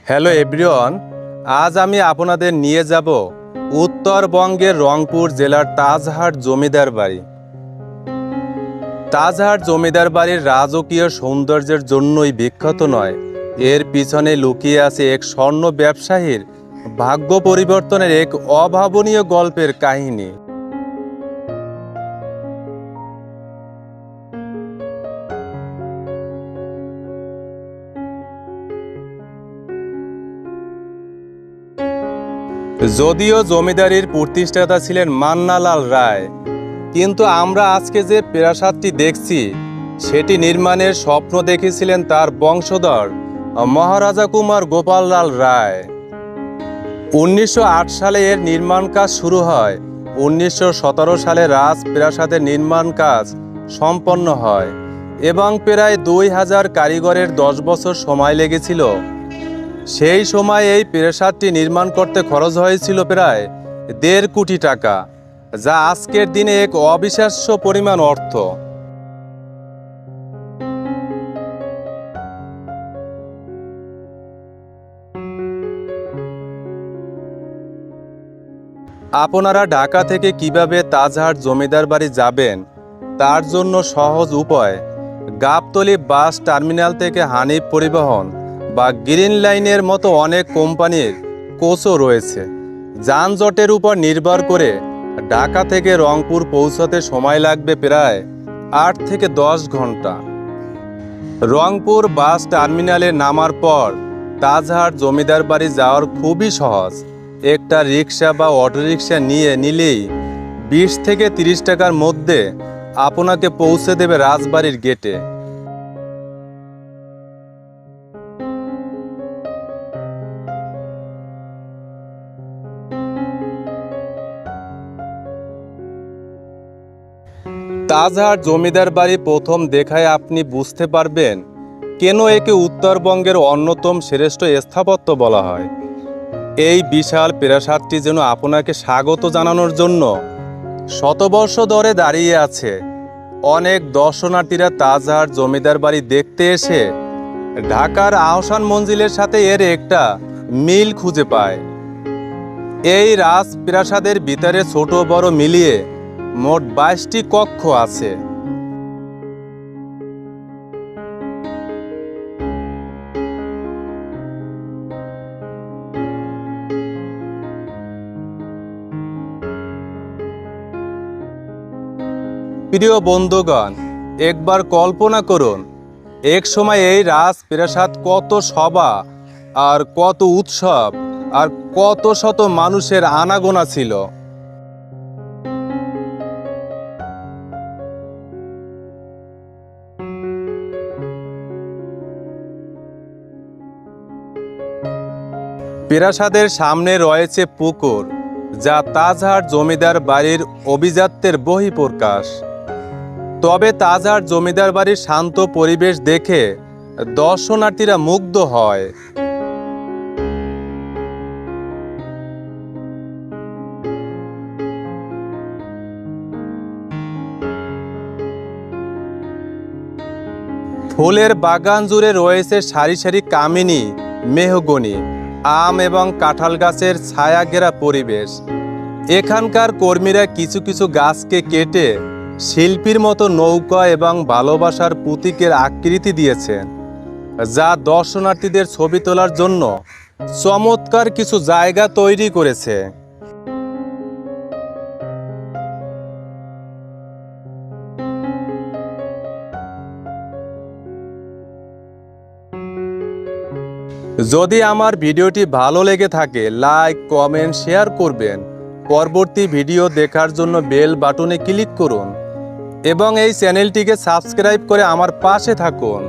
Hello everyone, আজ আমি আপনাদের নিয়ে যাব উত্তরবঙ্গের রংপুর জেলার তাজহাট জমিদার বাড়ি। তাজহাট জমিদার বাড়ির রাজকীয় সৌন্দর্যের জন্যই বিখ্যাত নয়, এর পিছনে লুকিয়ে আছে এক স্বর্ণ ব্যবসায়ীর ভাগ্য পরিবর্তনের এক অভাবনীয় গল্পের কাহিনী। যদিও জমিদারির প্রতিষ্ঠাতা ছিলেন মান্নালাল রায়, কিন্তু আমরা আজকে যে প্রাসাদটি দেখছি সেটি নির্মাণের স্বপ্ন দেখেছিলেন তার বংশধর মহারাজা কুমার গোপাললাল রায়। 1908 সালে এর নির্মাণ কাজ শুরু হয়। 1917 সালে রাজপ্রাসাদের নির্মাণ কাজ সম্পন্ন হয় এবং প্রায় 2000 কারিগরের 10 বছর সময় লেগেছিল। সেই সময় এই প্রাসাদটি নির্মাণ করতে খরচ হয়েছিল প্রায় 1.5 কোটি টাকা, যা আজকের দিনে এক অবিশ্বাস্য পরিমাণ অর্থ। আপনারা ঢাকা থেকে কিভাবে তাজহাট জমিদার বাড়ি যাবেন তার জন্য সহজ উপায়, গাবতলী বাস টার্মিনাল থেকে হানিফ পরিবহন বা গ্রিন লাইনের মতো অনেক কোম্পানির কোচও রয়েছে। যানজটের উপর নির্ভর করে ঢাকা থেকে রংপুর পৌঁছতে সময় লাগবে প্রায় 8 থেকে 10 ঘন্টা। রংপুর বাস টার্মিনালে নামার পর তাজহাট জমিদার বাড়ি যাওয়ার খুবই সহজ। একটা রিক্সা বা অটোরিক্সা নিলেই 20 থেকে 30 টাকার মধ্যে আপনাকে পৌঁছে দেবে রাজবাড়ির গেটে। তাজহাট জমিদার বাড়ি প্রথম দেখায় আপনি বুঝতে পারবেন কেন একে উত্তরবঙ্গের অন্যতম শ্রেষ্ঠ স্থাপত্য বলা হয়। এই বিশাল প্রাসাদটি যেন আপনাকে স্বাগত জানানোর জন্য শতবর্ষ ধরে দাঁড়িয়ে আছে। অনেক দর্শনার্থীরা তাজহাট জমিদার বাড়ি দেখতে এসে ঢাকার আহসান মঞ্জিলের সাথে এর একটা মিল খুঁজে পায়। এই রাজপ্রাসাদের ভিতরে ছোট বড় মিলিয়ে মোট 22টি কক্ষ আছে। প্রিয় বন্ধুগণ, একবার কল্পনা করুন এক সময় এই রাজপ্রাসাদ কত সভা আর কত উৎসব আর কত শত মানুষের আনাগোনা ছিল। প্রাসাদের সামনে রয়েছে পুকুর, যা তাজহাট জমিদার বাড়ির অভিজাত্যের বহিঃপ্রকাশ। তবে তাজহাট জমিদার বাড়ির শান্ত পরিবেশ দেখে দর্শনার্থীরা মুগ্ধ হয়। ফুলের বাগান জুড়ে রয়েছে সারি সারি কামিনী, মেহগনি, আম এবং কাঁঠাল গাছের ছায়া ঘেরা পরিবেশ। এখানকার কর্মীরা কিছু কিছু গাছকে কেটে শিল্পীর মতো নৌকা এবং ভালোবাসার প্রতীকের আকৃতি দিয়েছেন, যা দর্শনার্থীদের ছবি তোলার জন্য চমৎকার কিছু জায়গা তৈরি করেছে। যদি আমার ভিডিওটি ভালো লেগে থাকে লাইক, কমেন্ট, শেয়ার করবেন। পরবর্তী ভিডিও দেখার জন্য বেল বাটনে ক্লিক করুন এবং এই চ্যানেলটিকে সাবস্ক্রাইব করে আমার পাশে থাকুন।